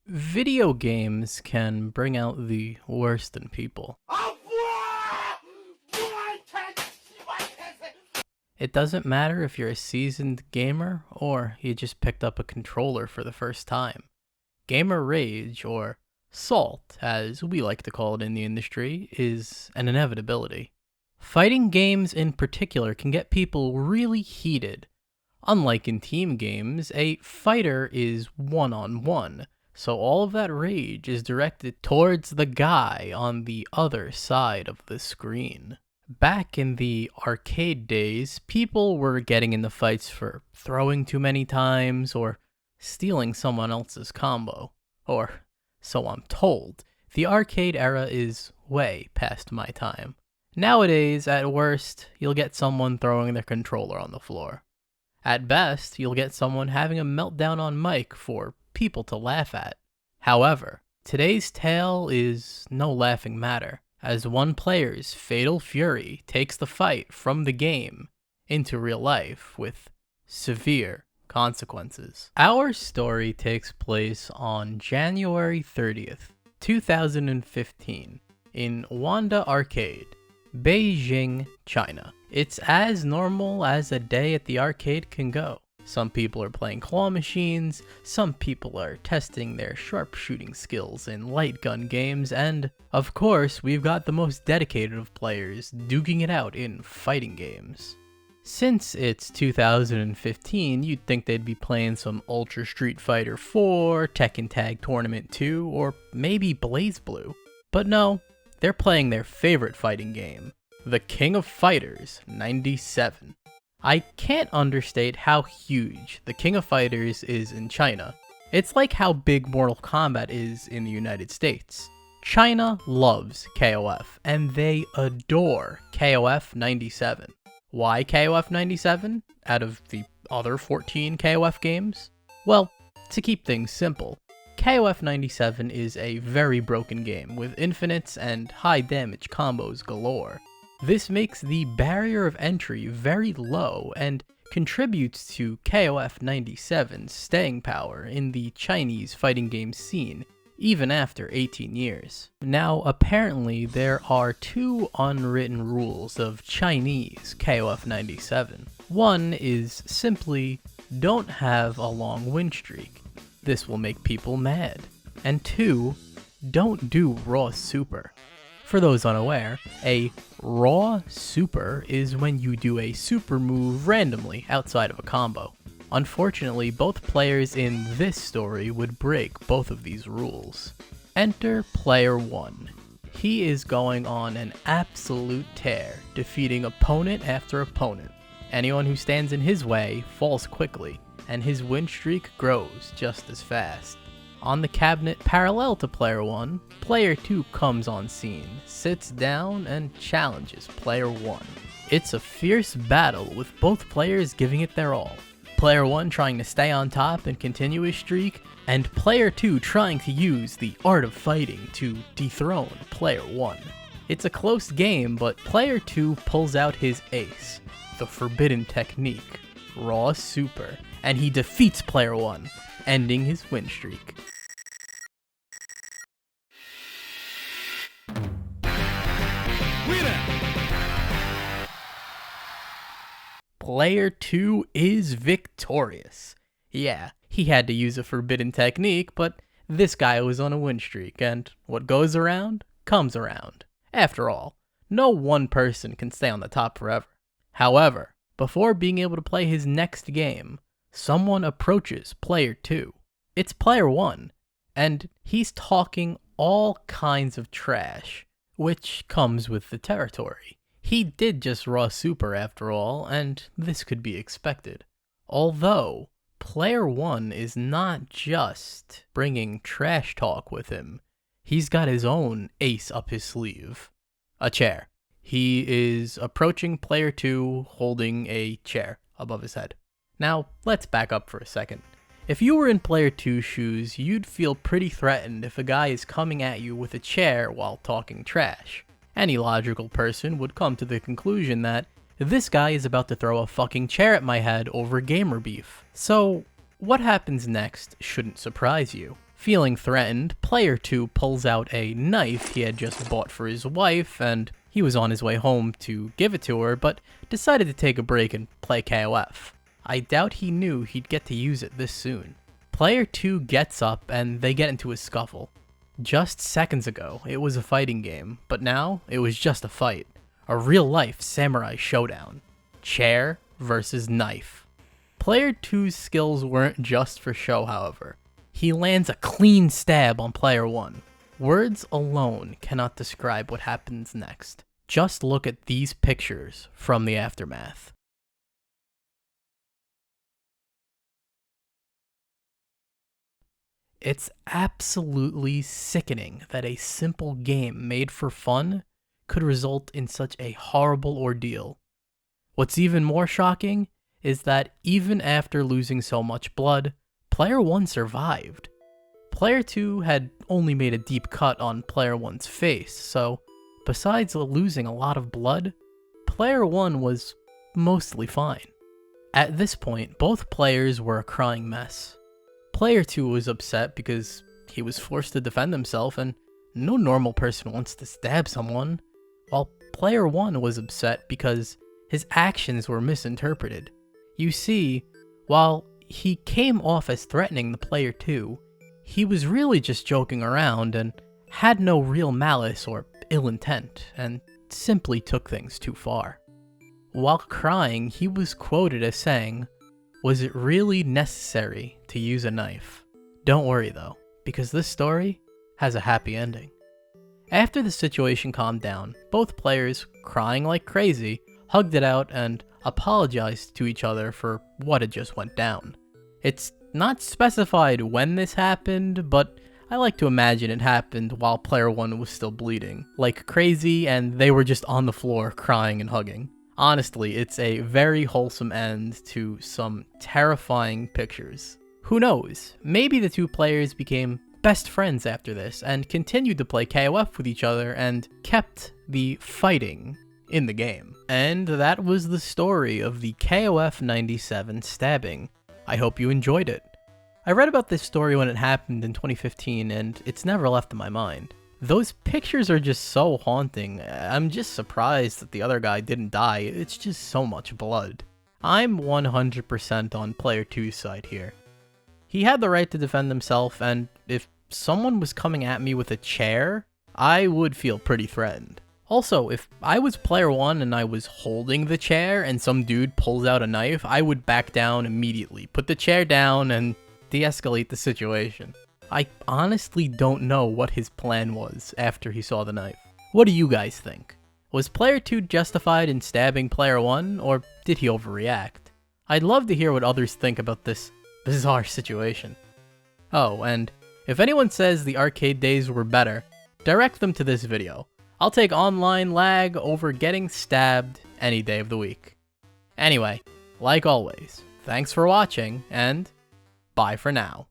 Video games can bring out the worst in people. It doesn't matter if you're a seasoned gamer or you just picked up a controller for the first time. Gamer rage, or SALT as we like to call it in the industry, is an inevitability. Fighting games in particular can get people really heated. Unlike in team games, a fighter is one-on-one, so all of that rage is directed towards the guy on the other side of the screen. Back in the arcade days, people were getting into fights for throwing too many times or stealing someone else's combo. Or so I'm told. The arcade era is way past my time. Nowadays, at worst, you'll get someone throwing their controller on the floor. At best, you'll get someone having a meltdown on mic for people to laugh at. However, today's tale is no laughing matter, as one player's fatal fury takes the fight from the game into real life with severe consequences. Our story takes place on January 30th, 2015, in Wanda Arcade, Beijing, China. It's as normal as a day at the arcade can go. Some people are playing claw machines, some people are testing their sharpshooting skills in light gun games, and, of course, we've got the most dedicated of players duking it out in fighting games. Since it's 2015, you'd think they'd be playing some Ultra Street Fighter 4, Tekken Tag Tournament 2, or maybe BlazBlue. But no, they're playing their favorite fighting game, the King of Fighters 97. I can't understate how huge the King of Fighters is in China. It's like how big Mortal Kombat is in the United States. China loves KOF, and they adore KOF 97. Why KOF 97 out of the other 14 KOF games? Well, to keep things simple, KOF 97 is a very broken game with infinites and high damage combos galore. This makes the barrier of entry very low and contributes to KOF 97's staying power in the Chinese fighting game scene, even after 18 years. Now, apparently, there are two unwritten rules of Chinese KOF 97. One is simply, don't have a long win streak. This will make people mad. And two, don't do raw super. For those unaware, a raw super is when you do a super move randomly outside of a combo. Unfortunately, both players in this story would break both of these rules. Enter player 1. He is going on an absolute tear, defeating opponent after opponent. Anyone who stands in his way falls quickly, and his win streak grows just as fast. On the cabinet parallel to player 1, player 2 comes on scene, sits down, and challenges player 1. It's a fierce battle with both players giving it their all. Player 1 trying to stay on top and continue his streak, and player 2 trying to use the art of fighting to dethrone player 1. It's a close game, but player 2 pulls out his ace, the forbidden technique, raw super, and he defeats player 1, ending his win streak. Player 2 is victorious. Yeah, he had to use a forbidden technique, but this guy was on a win streak, and what goes around, comes around. After all, no one person can stay on the top forever. However, before being able to play his next game, someone approaches player 2. It's player 1, and he's talking all kinds of trash, which comes with the territory. He did just raw super after all, and this could be expected. Although, player 1 is not just bringing trash talk with him, he's got his own ace up his sleeve. A chair. He is approaching player 2 holding a chair above his head. Now, let's back up for a second. If you were in player 2's shoes, you'd feel pretty threatened if a guy is coming at you with a chair while talking trash. Any logical person would come to the conclusion that this guy is about to throw a fucking chair at my head over gamer beef. So, what happens next shouldn't surprise you. Feeling threatened, player 2 pulls out a knife he had just bought for his wife, and he was on his way home to give it to her, but decided to take a break and play KOF. I doubt he knew he'd get to use it this soon. Player 2 gets up and they get into a scuffle. Just seconds ago, it was a fighting game, but now it was just a fight. A real-life samurai showdown. Chair versus knife. Player 2's skills weren't just for show, however. He lands a clean stab on player 1. Words alone cannot describe what happens next. Just look at these pictures from the aftermath. It's absolutely sickening that a simple game made for fun could result in such a horrible ordeal. What's even more shocking is that even after losing so much blood, player 1 survived. Player 2 had only made a deep cut on player 1's face, so besides losing a lot of blood, player 1 was mostly fine. At this point, both players were a crying mess. Player 2 was upset because he was forced to defend himself, and no normal person wants to stab someone, while player 1 was upset because his actions were misinterpreted. You see, while he came off as threatening the player 2, he was really just joking around and had no real malice or ill intent, and simply took things too far. While crying, he was quoted as saying, "Was it really necessary to use a knife?" Don't worry though, because this story has a happy ending. After the situation calmed down, both players, crying like crazy, hugged it out and apologized to each other for what had just went down. It's not specified when this happened, but I like to imagine it happened while player 1 was still bleeding like crazy and they were just on the floor crying and hugging. Honestly, it's a very wholesome end to some terrifying pictures. Who knows, maybe the two players became best friends after this and continued to play KOF with each other and kept the fighting in the game. And that was the story of the KOF 97 stabbing. I hope you enjoyed it. I read about this story when it happened in 2015 and it's never left in my mind. Those pictures are just so haunting. I'm just surprised that the other guy didn't die. It's just so much blood. I'm 100% on player 2's side here. He had the right to defend himself, and if someone was coming at me with a chair, I would feel pretty threatened. Also, if I was player 1 and I was holding the chair and some dude pulls out a knife, I would back down immediately, put the chair down, and de-escalate the situation. I honestly don't know what his plan was after he saw the knife. What do you guys think? Was player 2 justified in stabbing player 1, or did he overreact? I'd love to hear what others think about this bizarre situation. Oh, and if anyone says the arcade days were better, direct them to this video. I'll take online lag over getting stabbed any day of the week. Anyway, like always, thanks for watching, and bye for now.